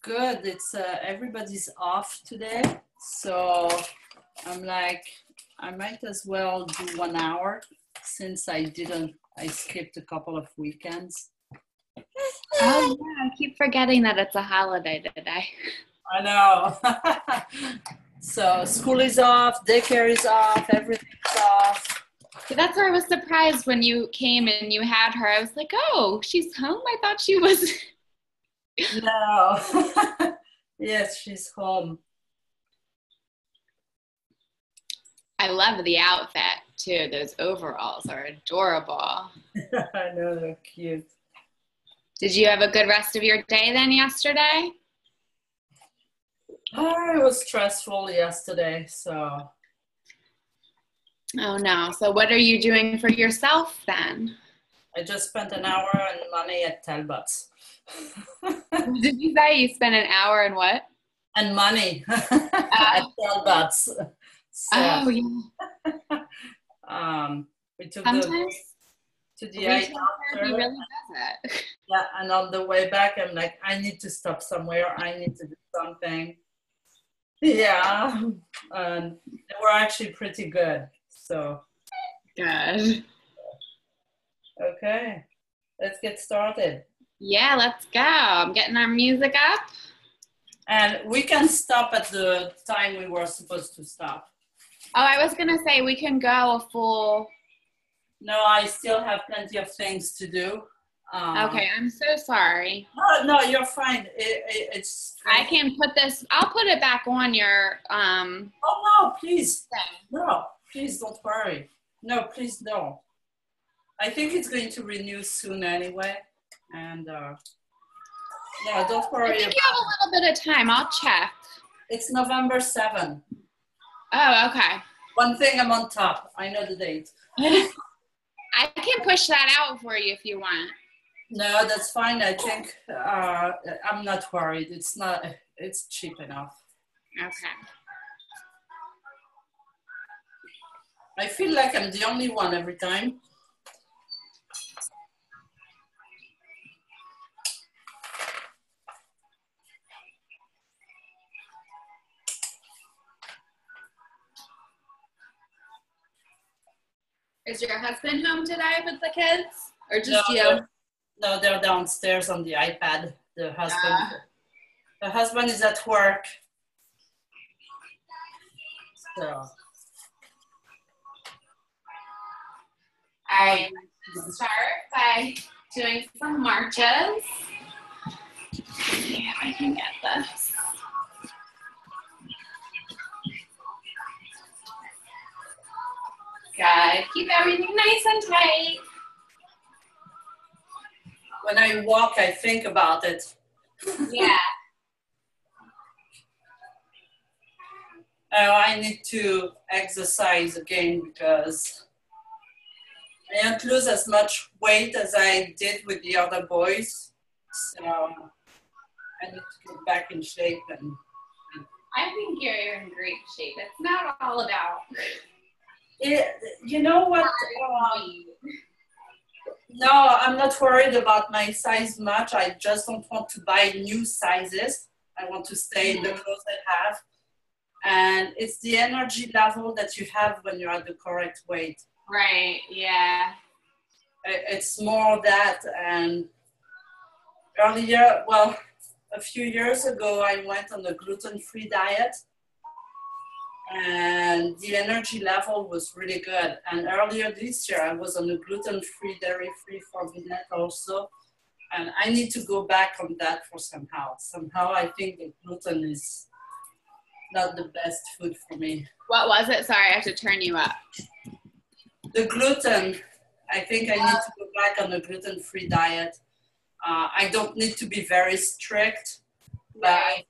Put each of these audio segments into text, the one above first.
Good. It's everybody's off today, so I'm like, I might as well do 1 hour since I didn't. I skipped a couple of weekends. Oh yeah, I keep forgetting that it's a holiday today. I know. So school is off, daycare is off, everything's off. So that's why I was surprised when you came and you had her. I was like, oh, she's home? I thought she was. No. Yes, she's home. I love the outfit too. Those overalls are adorable. I know, they're cute. Did you have a good rest of your day then yesterday? Oh, it was stressful yesterday, so Oh no. So what are you doing for yourself then? I just spent an hour and money at Talbot's. Did you say you spent an hour and what? And money at Talbot's. So, Oh yeah. we took Sometimes to the retail eye therapy doctor. really does it. Yeah, and on the way back, I'm like, I need to stop somewhere. I need to do something. Yeah, and they were actually pretty good. So, Good. okay, let's get started. Yeah, let's go. I'm getting our music up. And we can stop at the time we were supposed to stop. Oh, I was gonna say we can go a full. No, I still have plenty of things to do. Okay, I'm so sorry. No, you're fine. It's. I can put this. I'll put it back on your. Oh no, please. Thing. No, please don't worry. No, please don't. I think it's going to renew soon anyway, and yeah, don't I worry. think you have a little bit of time. I'll check. It's November 7th. Oh, okay. One thing I'm on top. I know the date. I can push that out for you if you want. No, that's fine. I think I'm not worried. It's not. It's cheap enough. Okay. I feel like I'm the only one every time. Is your husband home today with the kids, or just No, you? No, they're downstairs on the iPad. The husband is at work. So. I start by doing some marches. See if I can get this. Good. Keep everything nice and tight. When I walk, I think about it. Yeah. Oh, I need to exercise again because I don't lose as much weight as I did with the other boys. So I need to get back in shape. And I think you're in great shape. It's not all about. you know what? No, I'm not worried about my size much. I just don't want to buy new sizes. I want to stay in the clothes I have. And it's the energy level that you have when you're at the correct weight. Right, yeah. It's more that. And earlier, well, a few years ago, I went on a gluten-free diet. And the energy level was really good. And earlier this year, I was on a gluten-free, dairy-free forbidden also. And I need to go back on that for somehow. Somehow, I think the gluten is not the best food for me. What was it? Sorry, I have to turn you up. The gluten, I think I need to go back on a gluten-free diet. I don't need to be very strict, but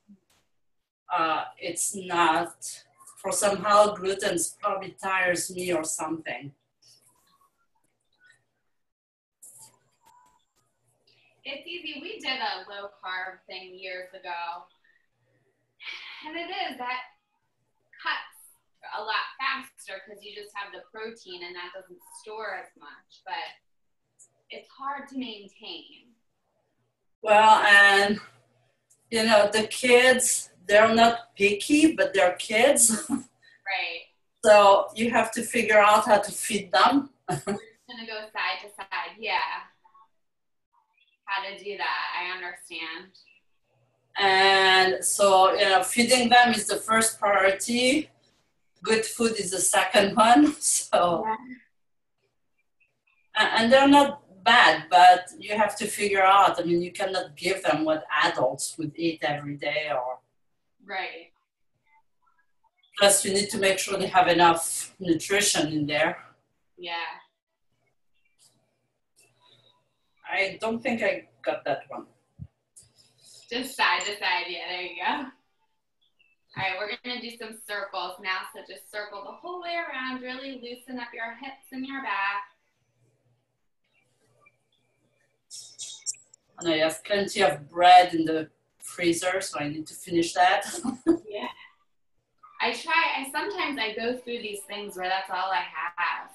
it's not, for somehow gluten probably tires me or something. It's easy. We did a low carb thing years ago. And it is, that cuts a lot faster because you just have the protein and that doesn't store as much, but it's hard to maintain. Well, and you know, the kids, they're not picky, but they're kids. Right. So you have to figure out how to feed them. We're just gonna go side to side. Yeah. How to do that. I understand. And so, you know, feeding them is the first priority. Good food is the second one. So, Yeah. and they're not bad, but you have to figure out. I mean, you cannot give them what adults would eat every day, or Right. plus you need to make sure they have enough nutrition in there. Yeah. I don't think I got that one. Just side to side. Yeah, there you go. All right, we're going to do some circles now. So just circle the whole way around. Really loosen up your hips and your back. And I have plenty of bread in the freezer, so I need to finish that. Yeah. Sometimes I go through these things where that's all I have.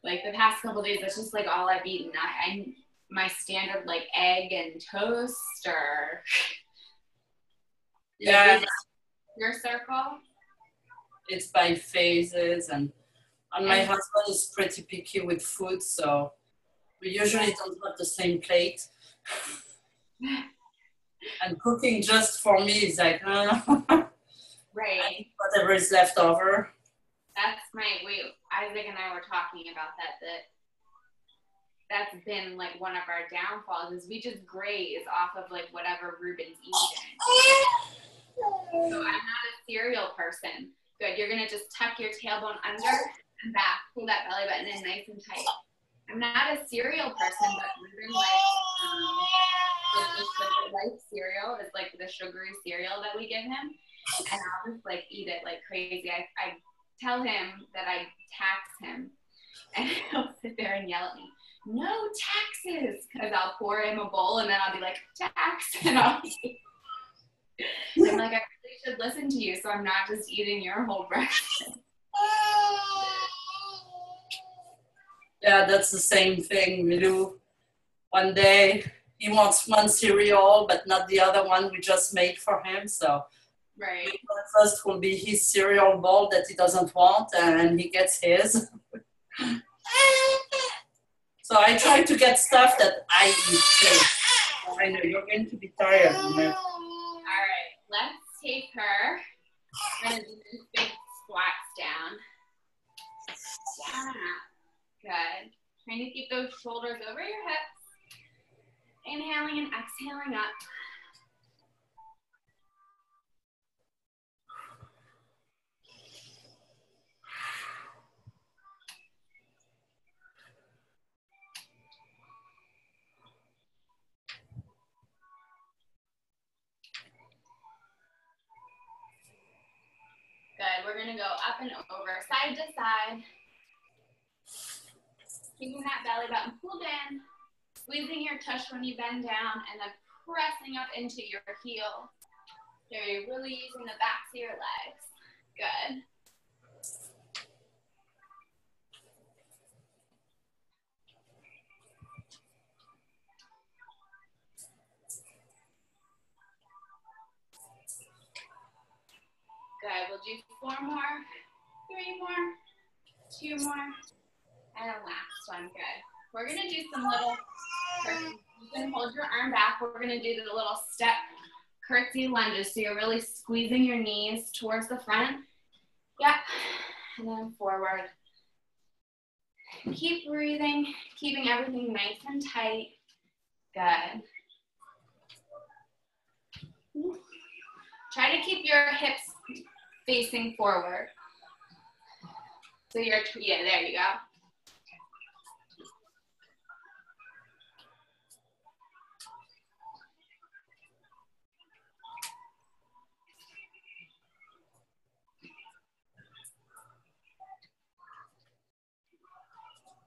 Like the past couple of days, that's just like all I've eaten. My standard like egg and toast or. Yeah. Your circle? It's by phases, and my husband is pretty picky with food, so we usually don't have the same plate. And cooking just for me is like, right. Whatever is left over. That's Isaac and I were talking about that's been like one of our downfalls is we just graze off of like whatever Ruben's eating. So I'm not a cereal person. Good. You're going to just tuck your tailbone under and back. Pull that belly button in nice and tight. I'm not a cereal person, but Ruben likes the Sugar Life cereal. It's like the sugary cereal that we give him. And I'll just like eat it like crazy. I tell him that I tax him. And he'll sit there and yell at me, no taxes. Because I'll pour him a bowl and then I'll be like, tax. And I'll eat. I'm like, I really should listen to you so I'm not just eating your whole breakfast. Yeah, that's the same thing we do. One day he wants one cereal, but not the other one we just made for him. So right. breakfast will be his cereal bowl that he doesn't want, and he gets his. So I try to get stuff that I eat too. I know you're going to be tired. All right, let's take her. We're going to do these big squats down. Yeah. Good. Trying to keep those shoulders over your hips. Inhaling and exhaling up. Good. We're going to go up and over, side to side. Keeping that belly button pulled in. Squeezing your tush when you bend down and then pressing up into your heel. So you're really using the backs of your legs. Good. Good. We'll do 4 more, 3 more, 2 more, and a last one. Good. We're going to do some little, you can hold your arm back. We're going to do the little step curtsy lunges. So you're really squeezing your knees towards the front. Yep. And then forward. Keep breathing, keeping everything nice and tight. Good. Try to keep your hips facing forward. So you're, yeah, there you go.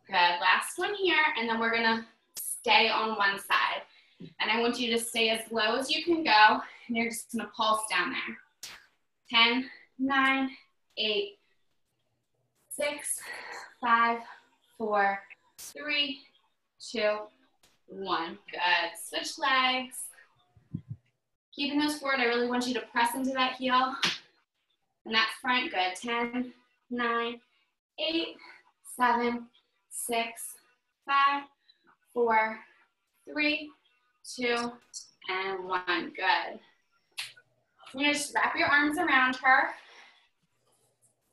Good, last one here, and then we're gonna stay on one side. And I want you to stay as low as you can go, and you're just gonna pulse down there. 10, 9, 8, 6, 5, 4, 3, 2, 1. Good, switch legs. Keeping those forward, I really want you to press into that heel. And that front, good. 10, 9, 8, 7, 6, 5, 4, 3, 2, and 1. Good. You're gonna just wrap your arms around her.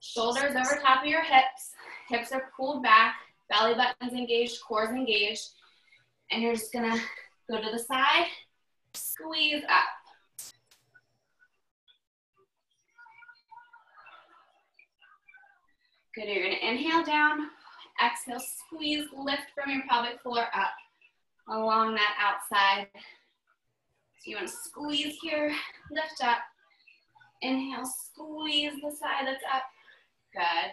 Shoulders over top of your hips. Hips are pulled back. Belly button's engaged, core's engaged. And you're just gonna go to the side, squeeze up. Good, you're gonna inhale down, exhale, squeeze, lift from your pelvic floor up along that outside. So you wanna squeeze here, lift up. Inhale, squeeze the side that's up. Good.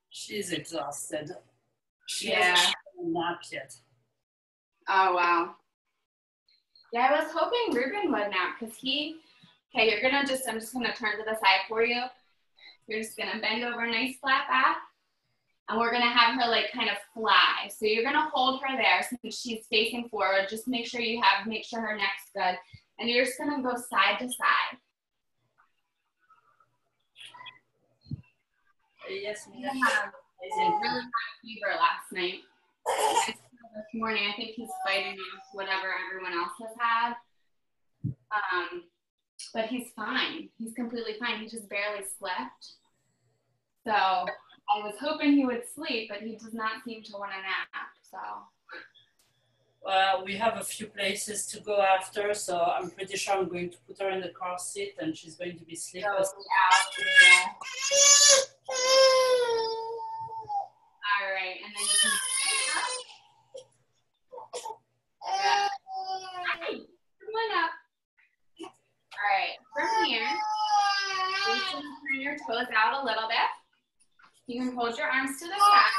She's exhausted. She Yeah. hasn't napped yet. Oh, wow. Yeah, I was hoping Ruben would nap because okay, you're gonna I'm just gonna turn to the side for you. You're just gonna bend over, nice flat back. And we're gonna have her like kind of fly. So you're gonna hold her there since she's facing forward. Just make sure her neck's good. And you're just gonna go side to side. Yes, He had a really high fever last night. This morning, I think he's fighting off whatever everyone else has had. But he's fine. He's completely fine. He just barely slept. So I was hoping he would sleep, but he does not seem to want to nap. So. We have a few places to go after, so I'm pretty sure I'm going to put her in the car seat and she's going to be sleepless. Yeah. All right, and then you can yeah. Come on up. All right, from here, you can turn your toes out a little bit. You can hold your arms to the side.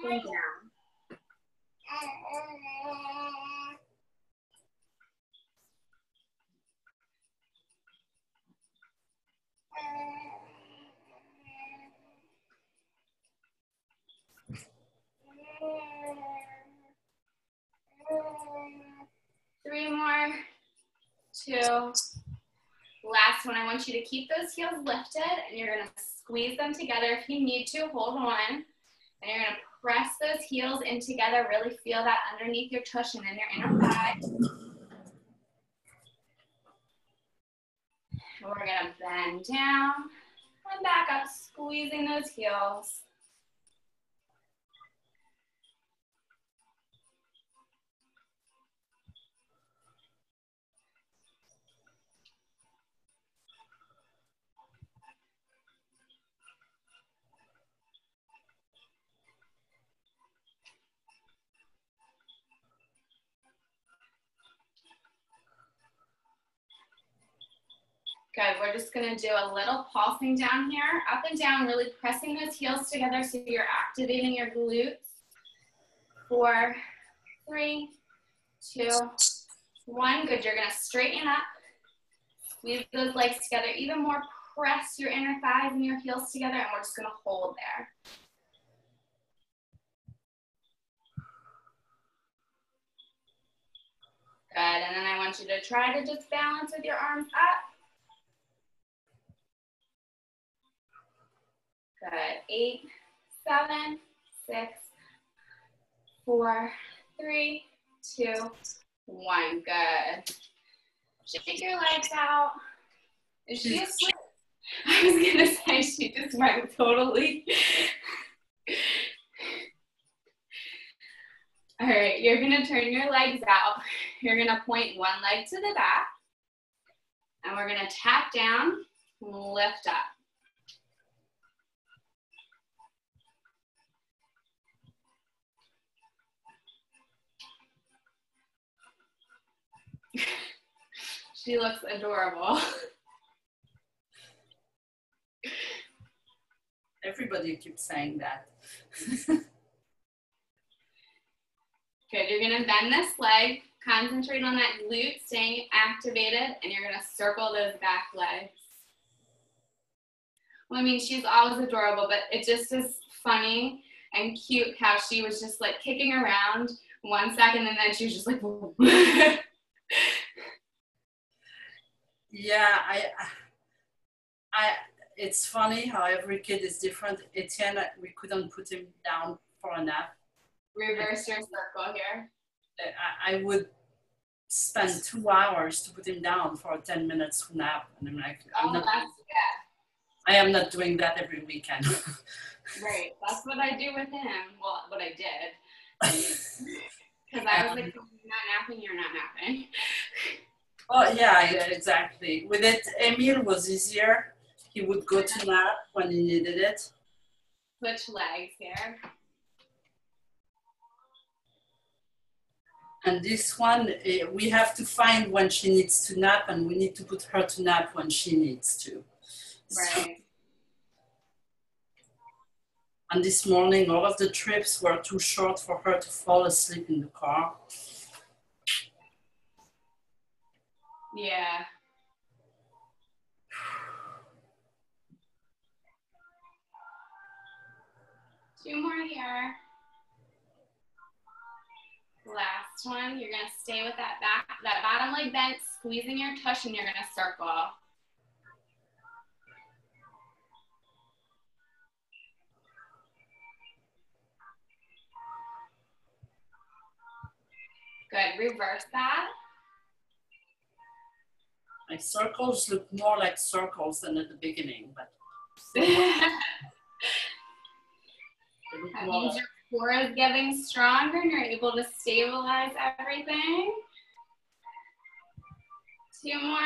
And down. 3 more, 2. Last one, I want you to keep those heels lifted and you're gonna squeeze them together. If you need to, hold on. And you're gonna press those heels in together, really feel that underneath your tush and in your inner thigh. And we're gonna bend down and back up, squeezing those heels. Good, we're just gonna do a little pulsing down here, up and down, really pressing those heels together so you're activating your glutes. 4, 3, 2, 1. Good, you're gonna straighten up, squeeze those legs together, even more, press your inner thighs and your heels together, and we're just gonna hold there. Good, and then I want you to try to just balance with your arms up. Good, 8, 7, 6, 4, 3, 2, 1. Good. Shake your legs out. Is she asleep? I was gonna say she just went totally. All right, you're gonna turn your legs out. You're gonna point one leg to the back. And we're gonna tap down, lift up. She looks adorable. Everybody keeps saying that. Good, you're gonna bend this leg, concentrate on that glute staying activated, and you're gonna circle those back legs. Well, I mean, she's always adorable, but it just is funny and cute how she was just like kicking around 1 second and then she was just like, yeah, it's funny how every kid is different. Etienne, we couldn't put him down for a nap. Reverse your circle here. I would spend 2 hours to put him down for a 10 minutes nap. And I'm like, I am not doing that every weekend. Right, that's what I do with him. Well, what I did. Because I was like, you're not napping, you're not napping. Oh, yeah, exactly. With it, Emil was easier. He would go to nap when he needed it. Switch legs here. And this one, we have to find when she needs to nap, and we need to put her to nap when she needs to. Right. So, and this morning, all of the trips were too short for her to fall asleep in the car. Yeah. Two more here. Last one, you're gonna stay with that bottom leg bent, squeezing your tush, and you're gonna circle. Good, reverse that. My circles look more like circles than at the beginning, but that means your core is getting stronger and you're able to stabilize everything. Two more,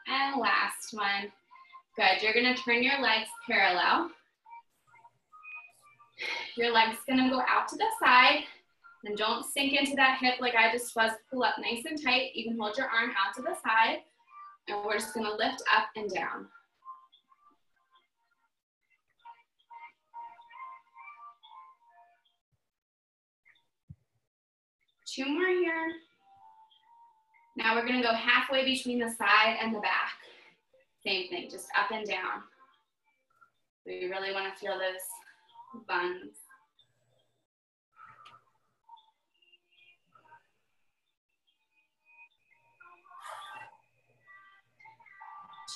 and last one. Good, you're gonna turn your legs parallel. Your leg's gonna go out to the side, and don't sink into that hip like I just was. Pull up nice and tight. You can hold your arm out to the side, and we're just gonna lift up and down. Two more here. Now we're gonna go halfway between the side and the back. Same thing, just up and down. We really wanna feel those buns.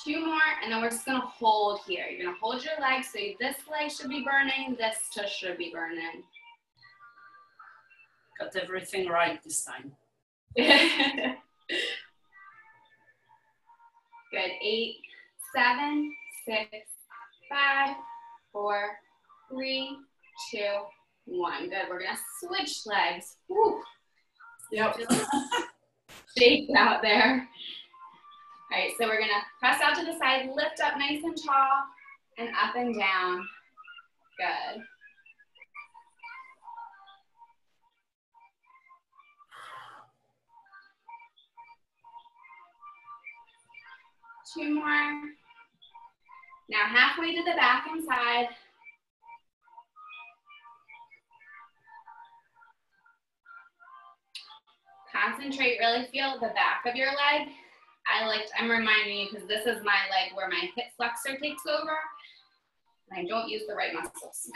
Two more, and then we're just gonna hold here. You're gonna hold your leg, so this leg should be burning, this tush should be burning. Got everything right this time. Good, 8, 7, 6, 5, 4, 3, 2, 1. Good, we're gonna switch legs. Woo. Yep. Shake out there. All right, so we're gonna press out to the side, lift up nice and tall, and up and down. Good. Two more. Now halfway to the back and side. Concentrate, really feel the back of your leg. I'm reminding you because this is my leg where my hip flexor takes over and I don't use the right muscles.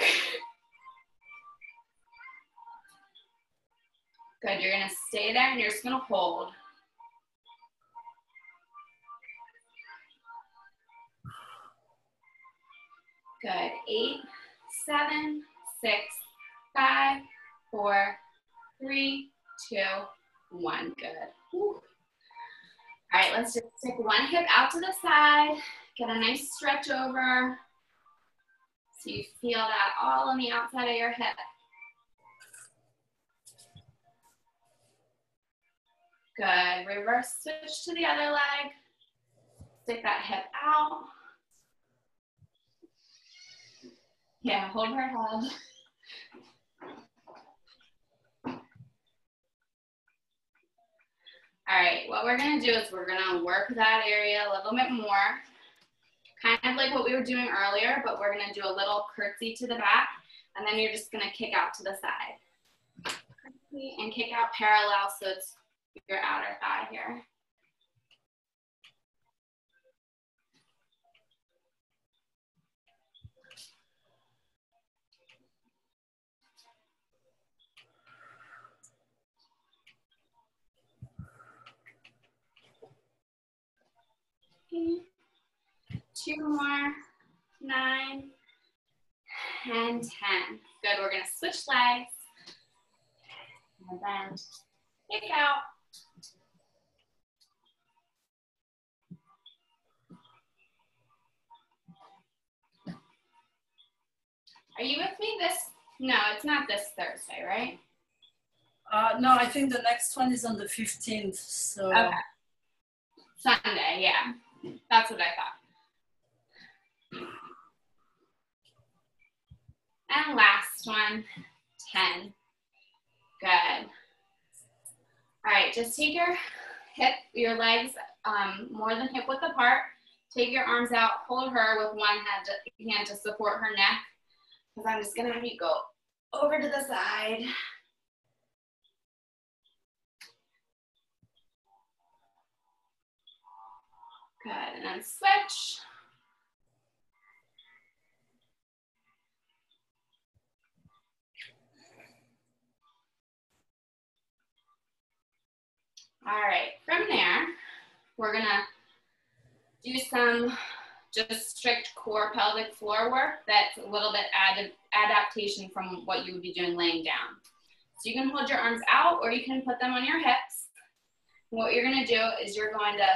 Good, you're gonna stay there and you're just gonna hold. Good, 8, 7, 6, 5, 4, 3, 2, 1, good. Whew. All right, let's just stick one hip out to the side, get a nice stretch over. So you feel that all on the outside of your hip. Good, reverse switch to the other leg. Stick that hip out. Yeah, hold her head. All right, what we're gonna do is we're gonna work that area a little bit more. Kind of like what we were doing earlier, but we're gonna do a little curtsy to the back, and then you're just gonna kick out to the side. Curtsy and kick out parallel, so it's your outer thigh here. 2 more, 9, and 10. Good, we're gonna switch legs. And then kick out. Are you with me this? No, it's not this Thursday, right? No, I think the next one is on the 15th. So. Okay. Sunday, yeah. That's what I thought. And last one, 10. Good. All right, just take your legs more than hip width apart. Take your arms out, hold her with one hand to support her neck. Because I'm just gonna have you go over to the side. Good, and then switch. All right, from there, we're gonna do some just strict core pelvic floor work that's a little bit adaptation from what you would be doing laying down. So you can hold your arms out or you can put them on your hips. What you're gonna do is you're going to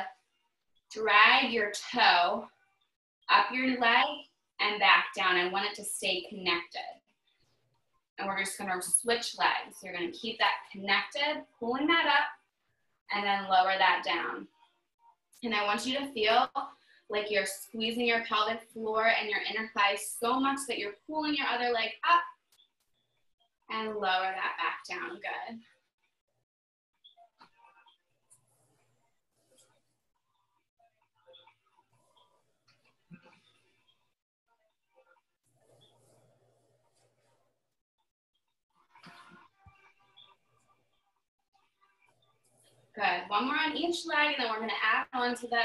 drag your toe up your leg and back down. I want it to stay connected. And we're just gonna switch legs. You're gonna keep that connected, pulling that up, and then lower that down. And I want you to feel like you're squeezing your pelvic floor and your inner thighs so much that you're pulling your other leg up and lower that back down. Good. Good. One more on each leg, and then we're going to add on to this.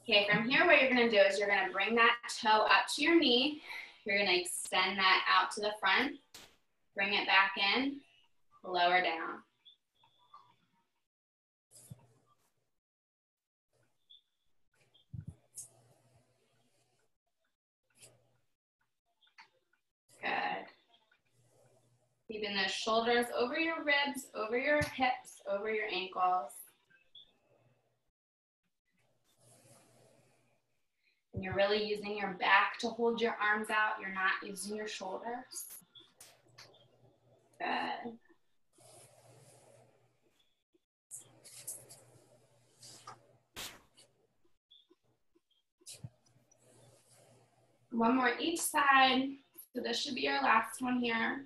Okay, from here, what you're going to do is you're going to bring that toe up to your knee. You're going to extend that out to the front. Bring it back in, lower down. Good. Keeping those shoulders over your ribs, over your hips, over your ankles. And you're really using your back to hold your arms out. You're not using your shoulders. Good. One more each side. So this should be our last one here.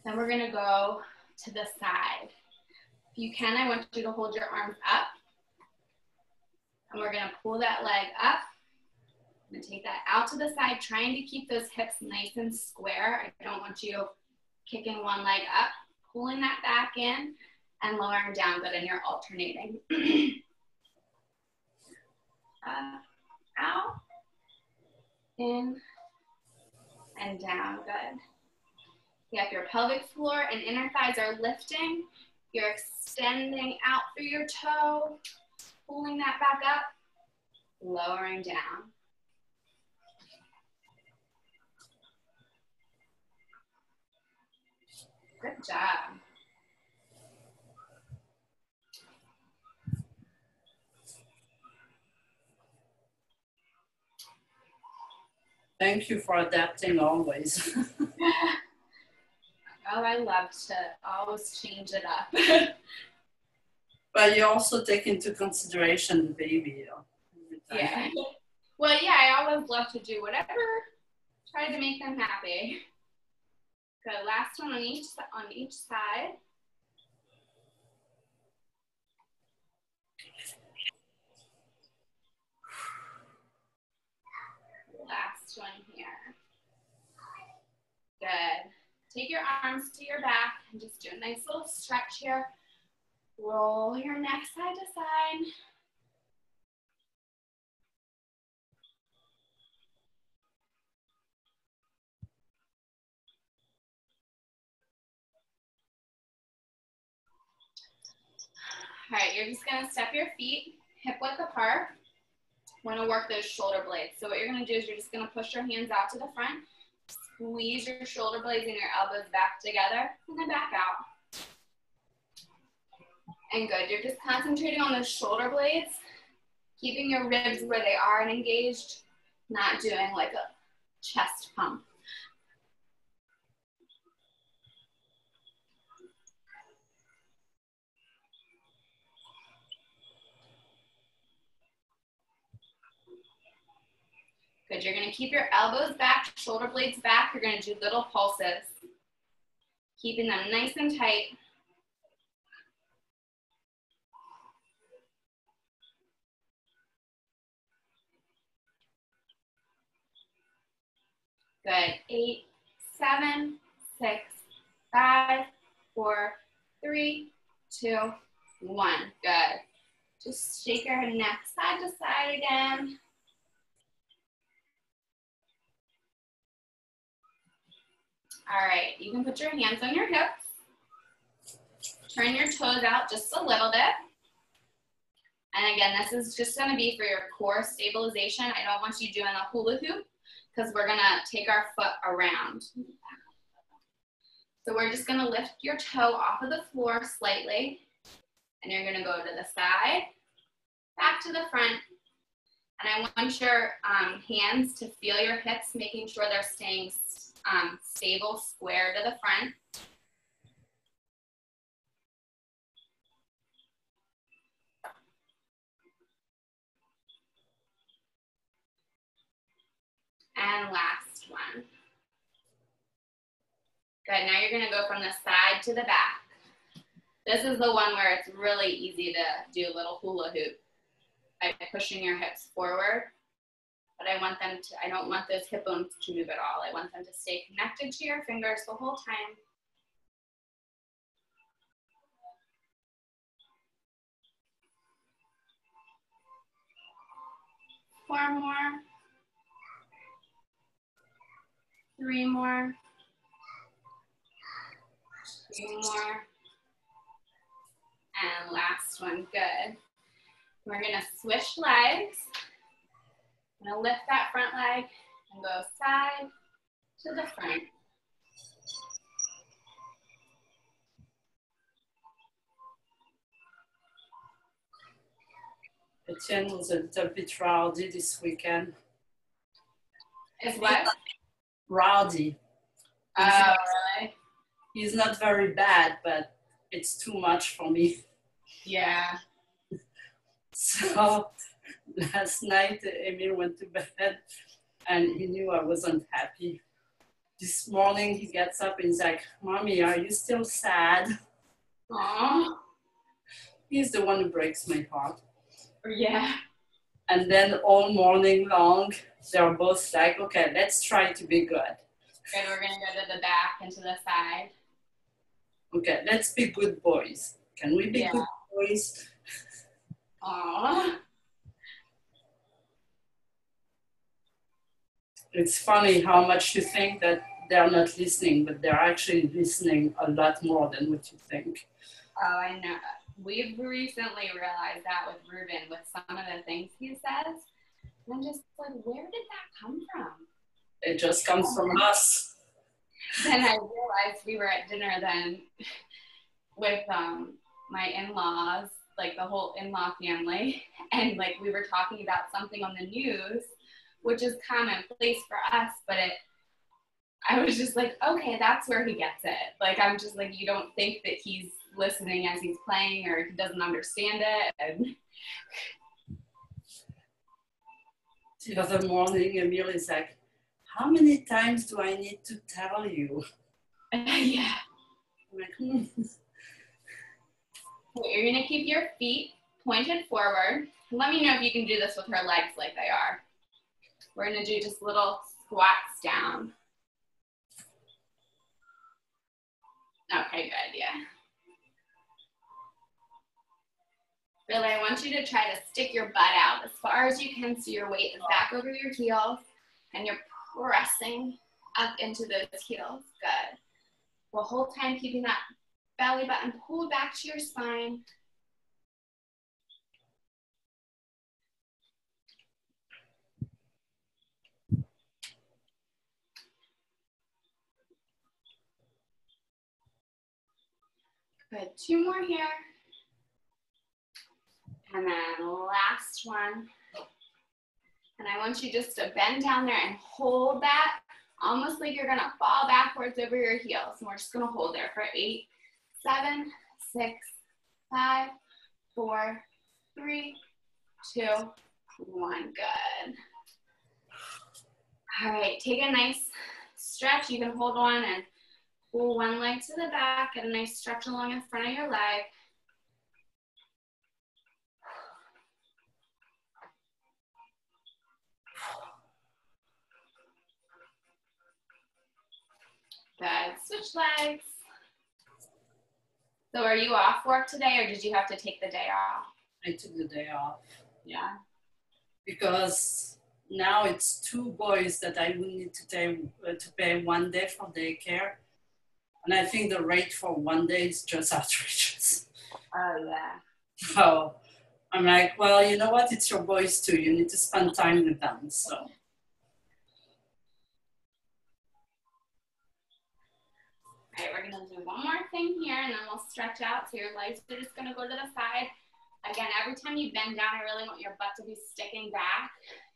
Then we're gonna go to the side. If you can, I want you to hold your arms up. And we're gonna pull that leg up. I'm gonna take that out to the side, trying to keep those hips nice and square. I don't want you kicking one leg up, pulling that back in, and lowering down, but then you're alternating. Out, in, and down, good. Yeah, if your pelvic floor and inner thighs are lifting, you're extending out through your toe, pulling that back up, lowering down. Good job. Thank you for adapting always. Oh, I love to always change it up. But you also take into consideration the baby. Yeah. Well, yeah, I always love to do whatever, try to make them happy. Good, last one on each side. Last one here. Good. Take your arms to your back and just do a nice little stretch here. Roll your neck side to side. All right, you're just gonna step your feet hip width apart. We're gonna work those shoulder blades. So what you're gonna do is you're just gonna push your hands out to the front, squeeze your shoulder blades and your elbows back together, and then back out. And good, you're just concentrating on those shoulder blades, keeping your ribs where they are and engaged, not doing like a chest pump. Good, you're gonna keep your elbows back, shoulder blades back. You're gonna do little pulses, keeping them nice and tight. Good, 8, 7, 6, 5, 4, 3, 2, 1. Good. Just shake your neck side to side again. All right, you can put your hands on your hips. Turn your toes out just a little bit. And again, this is just gonna be for your core stabilization. I don't want you doing a hula hoop because we're gonna take our foot around. So we're just gonna lift your toe off of the floor slightly. And you're gonna go to the side, back to the front. And I want your hands to feel your hips, making sure they're staying stable, square to the front. And last one. Good, now you're gonna go from the side to the back. This is the one where it's really easy to do a little hula hoop by pushing your hips forward. But I don't want those hip bones to move at all. I want them to stay connected to your fingers the whole time. Four more. 3 more. 2 more. And last one, good. We're gonna switch legs. I'm gonna lift that front leg and go side to the front. Etienne was a little bit rowdy this weekend. Is what? Rowdy. Oh, really? He's not very bad, but it's too much for me. Yeah. So last night, Emil went to bed and he knew I wasn't happy. This morning he gets up and he's like, "Mommy, are you still sad?" Aww. He's the one who breaks my heart. Yeah. And then all morning long, they're both like, "Okay, let's try to be good." And we're gonna go to the back and to the side. Okay, let's be good boys. Can we be good boys? Aww. It's funny how much you think that they're not listening, but they're actually listening a lot more than what you think. Oh, I know. We've recently realized that with Ruben, with some of the things he says. And I'm just like, where did that come from? It just comes from us. Then I realized we were at dinner then with my in-laws, like the whole in-law family, and like we were talking about something on the news, which is commonplace for us, but I was just like, okay, that's where he gets it. Like, I'm just like, you don't think that he's listening as he's playing or he doesn't understand it. And the other morning, Emil is like, "How many times do I need to tell you?" yeah. I'm like, You're gonna keep your feet pointed forward. Let me know if you can do this with her legs like they are. We're gonna do just little squats down. Okay, good, yeah. Really, I want you to try to stick your butt out as far as you can so your weight is back over your heels and you're pressing up into those heels. Good. The whole time keeping that belly button pulled back to your spine. Good, 2 more here. And then last one. And I want you just to bend down there and hold that, almost like you're gonna fall backwards over your heels. And we're just gonna hold there for 8, 7, 6, 5, 4, 3, 2, 1. Good. All right, take a nice stretch. You can hold on and pull one leg to the back, get a nice stretch along in front of your leg. Good, switch legs. So are you off work today or did you have to take the day off? I took the day off. Yeah. Because now it's 2 boys that I will need to pay 1 day for daycare. And I think the rate for 1 day is just outrageous. Oh, yeah. So I'm like, well, you know what? It's your boys too. You need to spend time with them. So. All right, we're gonna do one more thing here and then we'll stretch out. So your legs are just gonna go to the side. Again, every time you bend down, I really want your butt to be sticking back,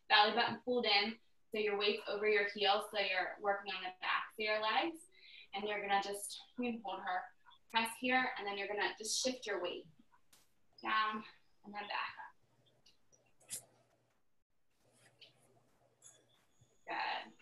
belly button pulled in, so your weight's over your heels, so you're working on the backs of your legs. And you're gonna just, you can hold her, press here, and then you're gonna just shift your weight down and then back up. Good.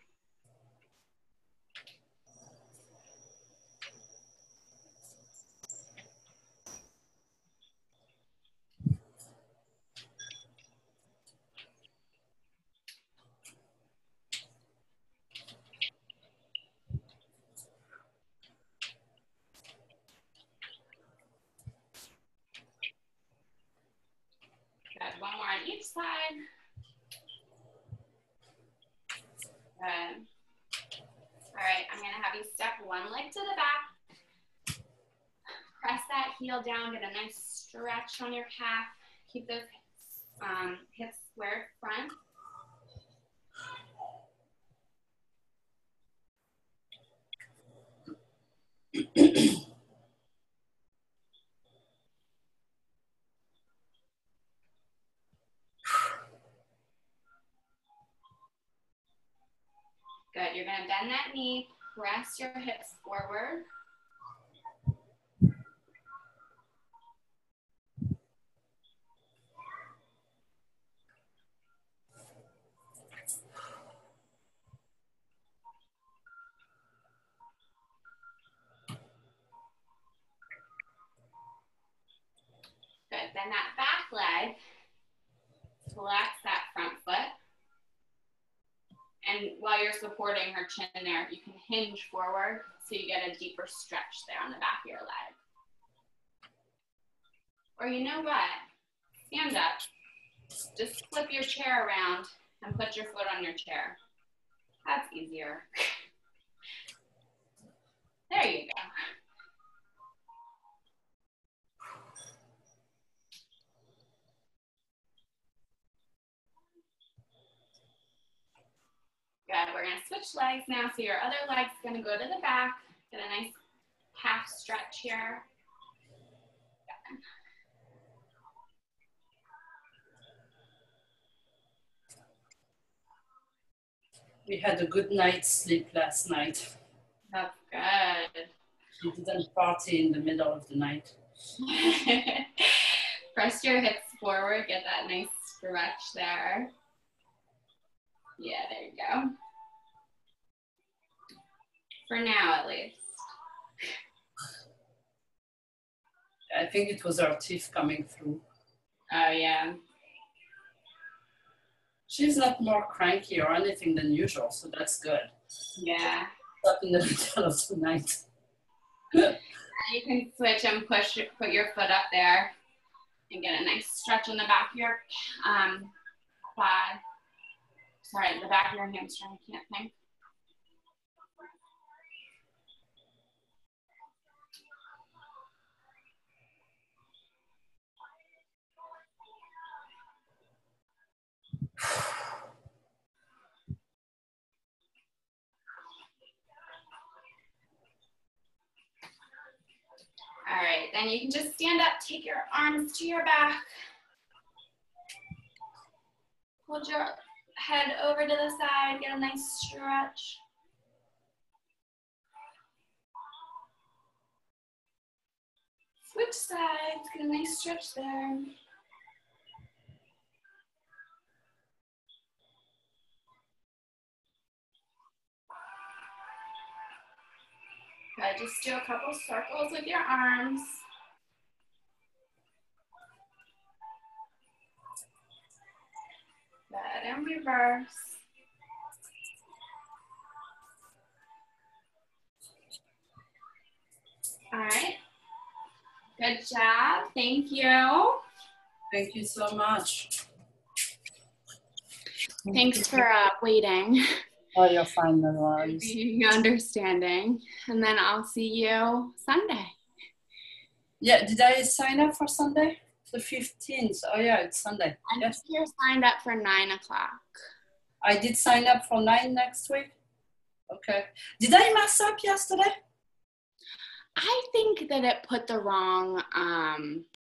Good, one more on each side. Good. All right, I'm gonna have you step one leg to the back. Press that heel down, get a nice stretch on your calf. Keep those hips square front. Good, you're gonna bend that knee, press your hips forward. Good, bend that back leg, flex that front foot. And while you're supporting her chin there, you can hinge forward so you get a deeper stretch there on the back of your leg. Or you know what? Stand up. Just flip your chair around and put your foot on your chair. That's easier. There you go. Good, we're gonna switch legs now. So your other leg's gonna go to the back. Get a nice calf stretch here. Good. We had a good night's sleep last night. That's good. She didn't party in the middle of the night. Press your hips forward, get that nice stretch there. Yeah, there you go. For now, at least. I think it was her teeth coming through. Oh, yeah. She's not more cranky or anything than usual, so that's good. Yeah. Up in the middle of the night. You can switch and put your foot up there and get a nice stretch on the back of your quad. Sorry, the back of your hamstring, I can't think. All right, and you can just stand up, take your arms to your back. Hold your head over to the side, get a nice stretch. Switch sides, get a nice stretch there. Good, just do a couple circles with your arms. Good, and reverse. All right. Good job. Thank you. Thank you so much. Thanks for waiting. Oh, you're fine, no worries. Being understanding. And then I'll see you Sunday. Yeah, did I sign up for Sunday? The 15th. Oh, yeah, it's Sunday. I Yes. think you're signed up for 9 o'clock. I did sign up for 9 next week. Okay. Did I mess up yesterday? I think that it put the wrong